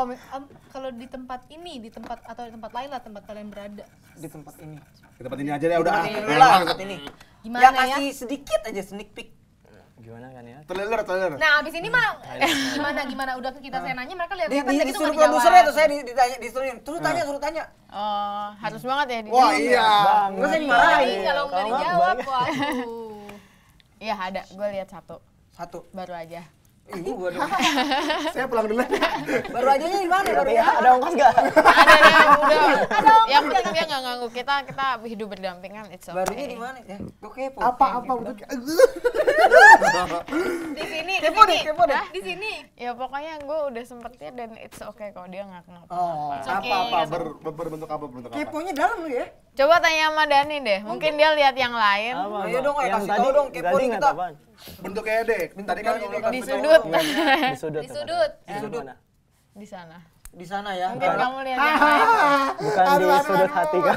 kalau di tempat ini, di tempat atau di tempat lain lah tempat kalian berada. Di tempat ini. Di tempat ini aja deh udah. Tempat ini. Gimana Ya ya? kasih sedikit aja sneak peek. Gimana kan ya? Teler. Nah, abis ini mah gimana udah kita saya nanya mereka lihat Disuruh produsernya tuh saya ditanya, disuruhin. Suruh tanya. Oh, harus banget ya di Wah iya. Enggak saya dimarahin. Kalau nggak dijawab, waduh. Iya ada, gue lihat satu baru aja. Ibu gua dong. Saya pulang dulu. Baru aja di mana baru ya? Ada ongkos nggak? Ada. Yang penting dia nggak ganggu kita hidup berdampingan. It's okay. Barunya di mana? Ya, gua kepo. Apa untuk Di sini, Kepo deh. di sini. Ya pokoknya gue udah sempet lihat dan it's okay kalau dia nggak kenapa. Oh, apa berbentuk apa? keponya dalam lu ya? Coba tanya sama Dani deh, mungkin dia lihat yang lain. Ayo dong, kasih tahu dong kepo nih kita. Bentuknya dek. Tadi kan Di sudut. Di sudut. Di sana. Di sana ya. Mungkin kamu lihat yang lain. Bukan di sudut hati kan?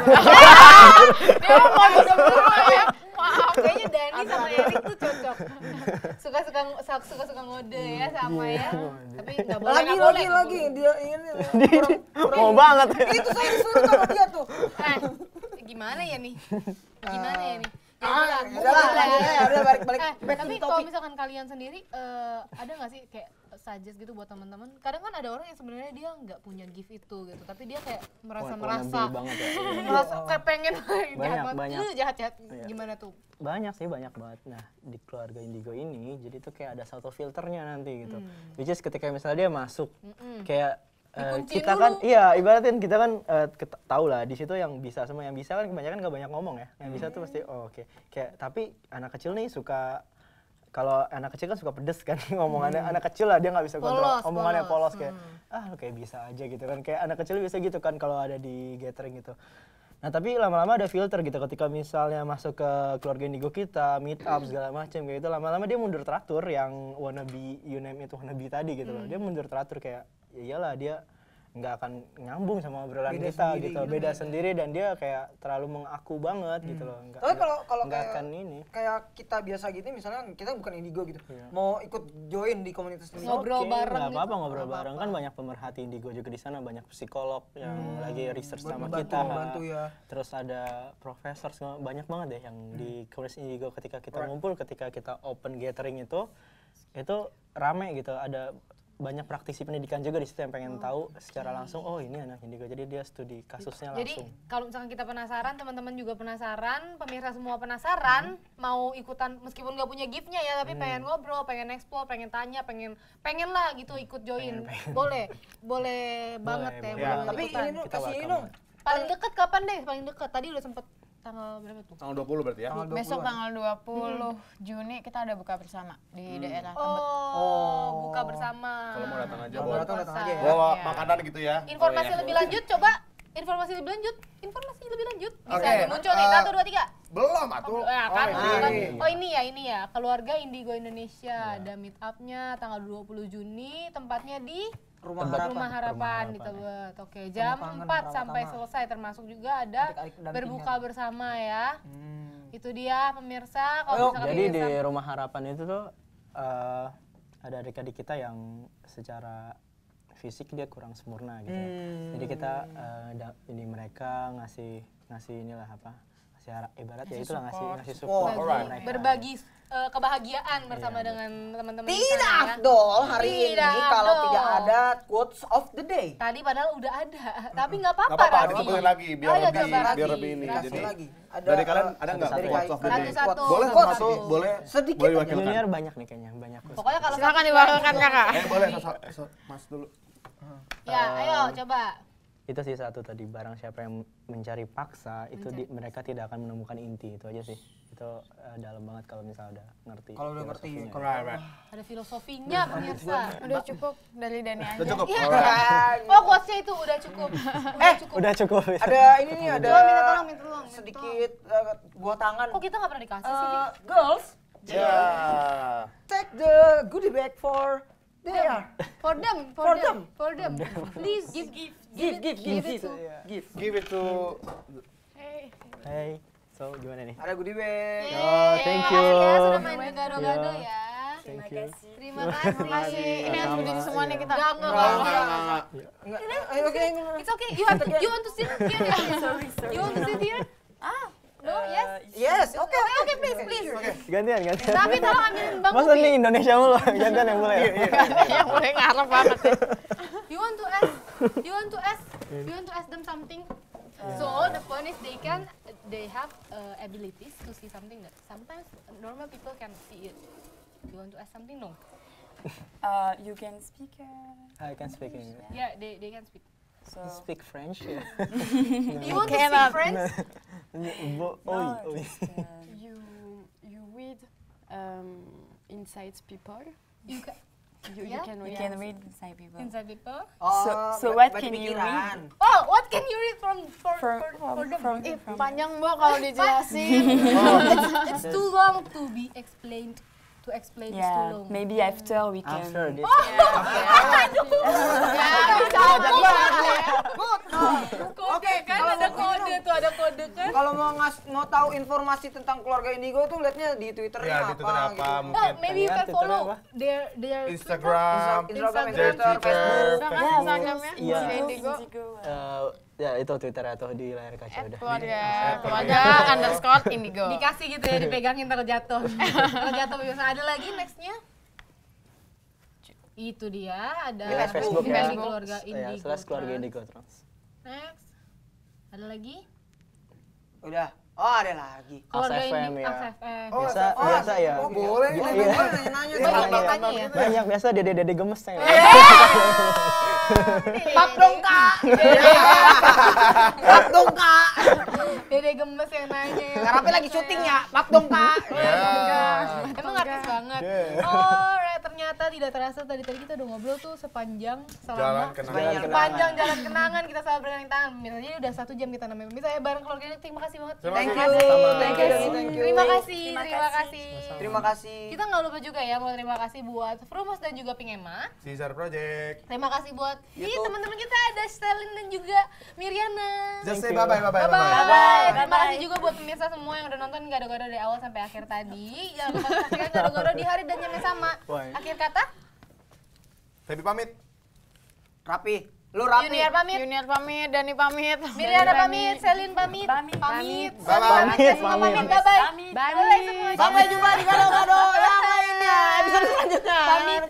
Dia mau dulu ya. Maaf. Kayaknya Dani sama Erik tuh cocok. Suka ngode ya sama ya. Tapi nggak boleh. Lagi dia ini. Mau banget. Itu saya disuruh sama dia tuh. Gimana ya nih? Ya udah balik tapi kalau misalkan kalian sendiri ada nggak sih kayak suggest gitu buat teman-teman? Kadang kan ada orang yang sebenarnya dia nggak punya gift itu gitu, tapi dia kayak merasa kayak pengen jahat gimana tuh? Banyak banget. Nah di keluarga Indigo ini jadi tuh kayak ada satu filternya nanti gitu. Which is ketika misalnya dia masuk kayak kita dulu. Kan iya ibaratin kita kan tahu lah di situ yang bisa semua yang bisa kan kebanyakan nggak banyak ngomong ya, yang bisa tuh pasti oke. Kayak tapi anak kecil nih suka, kalau anak kecil kan suka pedes kan ngomongannya, anak kecil lah dia nggak bisa kontrol omongannya polos kayak lu kayak bisa aja gitu kan, kayak anak kecil bisa gitu kan kalau ada di gathering gitu. Nah tapi lama-lama ada filter gitu, ketika misalnya masuk ke keluarga Indigo kita, meet up segala macam kayak gitu, lama-lama dia mundur teratur yang wannabe, you name it wannabe tadi gitu loh. Dia mundur teratur kayak ya iyalah dia nggak akan nyambung sama obrolan kita gitu, beda sendiri dan dia kayak terlalu mengaku banget gitu loh. Tapi kalau kayak kita biasa gitu misalnya kita bukan Indigo gitu, mau ikut join di komunitas ini ngobrol bareng nggak apa-apa ngobrol bareng kan, banyak pemerhati Indigo juga di sana, banyak psikolog yang lagi research sama kita, terus ada profesor, banyak banget deh yang di komunitas Indigo. Ketika kita ngumpul, ketika kita open gathering itu rame gitu, ada banyak praktisi pendidikan juga di situ yang pengen tahu secara langsung, oh ini anak Indigo, jadi dia studi kasusnya Jadi langsung. kalau misalkan kita penasaran, teman-teman juga penasaran, pemirsa semua penasaran, mau ikutan meskipun nggak punya gift-nya ya, tapi pengen ngobrol, pengen explore, pengen tanya, pengen lah gitu ikut join, boleh banget ya. boleh. Boleh Tapi ikutan. ini dong, Kita kasih ini welcome dong. Paling deket kapan deh? Paling deket tadi udah sempet tanggal berapa tuh? Tanggal 20 berarti ya? Besok tanggal 20 Juni kita ada buka bersama di daerah Tebet. Buka bersama. Kalau mau datang aja, Buka boleh. Datang aja puasa. ya. Bawa Iya. makanan gitu ya. Informasi lebih lanjut coba. Informasi lebih lanjut. Bisa Oke, muncul nih. 1, 2, 3. Belum atuh. Kan, ini. ini ya. Keluarga Indigo Indonesia ada meet up-nya tanggal 20 Juni, tempatnya di Rumah Harapan di Tebet. Oke, jam 4 sampai selesai, termasuk juga ada Adik-adik pendampingan. berbuka bersama ya. Itu dia pemirsa. Kalau misalkan Jadi di pemirsa- Rumah Harapan itu tuh ada adik-adik kita yang secara fisik dia kurang sempurna gitu. Jadi kita ini mereka ngasih inilah apa? Ibarat ya itulah ngasih support mereka. berbagi kebahagiaan bersama dengan teman-teman di Tidak sana, ya. afdol hari Tidak ini kalau afdol. tidak ada quotes of the day. Tadi padahal udah ada, tapi nggak Nggak apa-apa. apa-apa, Raffi. disebutin lagi biar Oh, iya, lebih coba, biar Raffi. lebih ini. Kasih Jadi lagi. Ada, dari kalian ada nggak satu-satu. quotes of the day? Satu-satu. Boleh Quotes. satu, boleh Sedikit boleh aja. diwakilkan. Junior banyak nih kayaknya, banyak. Pokoknya kalau Silakan satu diwakilkan satu. kakak. Boleh Mas dulu. Ya, ayo coba. Itu sih satu tadi, barang siapa yang mencari paksa itu mereka tidak akan menemukan inti, itu aja sih. Itu dalam banget kalau misalnya udah ngerti. Kalau udah ngerti, filosofinya. kalau Ada filosofinya pemirsa. Udah cukup dari Dani aja. Udah cukup. Iya. Alright. Oh, quotes-nya itu udah cukup. Udah cukup. ada ini nih, ada Coba minta tolong, minta tolong. sedikit buah tangan. Kok kita nggak pernah dikasih sih? Dik? Girls, Ya. take the goodie bag for there. For them. Please give. Give it to- Give it to Hey, so gimana nih? Ada goodie bag. Oh, thank you. Makasih ya sudah main gado-gado ya. Thank you. Terima kasih. Ini harus berdiri semua nih kita. Enggak. Enggak, ayo, oke. It's okay. You want to sit here? You want to sit here? No, yes. Yes, oke. Okay, please. Gantian. Tapi tolong ambilin Bang Masa Upi. nih Indonesia mulu, gantian yang boleh. Yang boleh ngarep banget ya. You want to ask them something? So the point is they have abilities to see something that sometimes normal people can see it. You want to ask something? No. You can speak. I can speak English. Yeah, they can speak. So Speak French. Yeah. You want to speak French? You read inside people. You can. You Yeah? can you read. can read inside people. Inside people. So what can you read? Oh, what can you read for them? Panjang Mbak kalau dijelasin. It's too long to be explained. To explain is too Yeah, long. maybe after we can. After this. Oke, kan ada kode tuh, ada kode kan? Kalau mau tahu informasi tentang keluarga Indigo tuh lihatnya di Twitternya Ya, di Twitter apa gitu. Oh, mungkin maybe you can Twitter follow apa? their Instagram, Instagram, their Twitter, Twitter, Sama Facebook. Instagramnya. Iya. Indigo. Ya itu Twitter atau di layar kaca udah. Keluarga underscore Indigo. dikasih gitu ya, dipegangin takut jatuh. Takut jatuh biasa. Ada lagi nextnya? Itu dia, ada Ya, Facebook ya. bagi keluarga Ya, Indigo. slash keluarga Trans. Indigo Trans. Next. Ada lagi? Udah. Oh, ada lagi. Keluarga FM Indigo. ya. FM. Biasa ya. Oh, boleh. Iya. Nanya-nanya. Banyak tanya ya. Banyak biasa dede gemes ya. Pap dong kak. Pap dong kak. Dede gemes yang nanya. Karapi lagi syuting ya. Pap dong kak. Emang artis banget. Alright, ternyata tidak terasa tadi kita udah ngobrol tuh sepanjang Jalan selama kenangan. sepanjang jalan kenangan kita salah bergandeng tangan. Pemirsa, jadi udah 1 jam kita namanya. Pemirsa, ya bareng keluarga ini. Terima kasih banget. Thank you. Thank you. Thank you. Terima kasih. Terima kasih. Kita nggak lupa juga ya mau terima kasih buat Frumos dan juga Pingema. Caesar Project. Terima kasih buat teman-teman kita ada Stelin dan juga Miriana. Just say bye-bye. Bye. Terima kasih juga buat pemirsa semua yang udah nonton gado-gado dari awal sampai akhir tadi. Jangan lupa saksikan gado-gado di hari dan jam yang sama. Akhir kata, Feby pamit. Rapi. Lu rapi. Junior pamit, Junior pamit, Dani pamit. Miriana pamit, Selin pamit. Pamit. Bye-bye. Semua pamit. Bye-bye. Bye semua. Sampai jumpa di gado-gado yang lainnya. Episode selanjutnya. Pamit.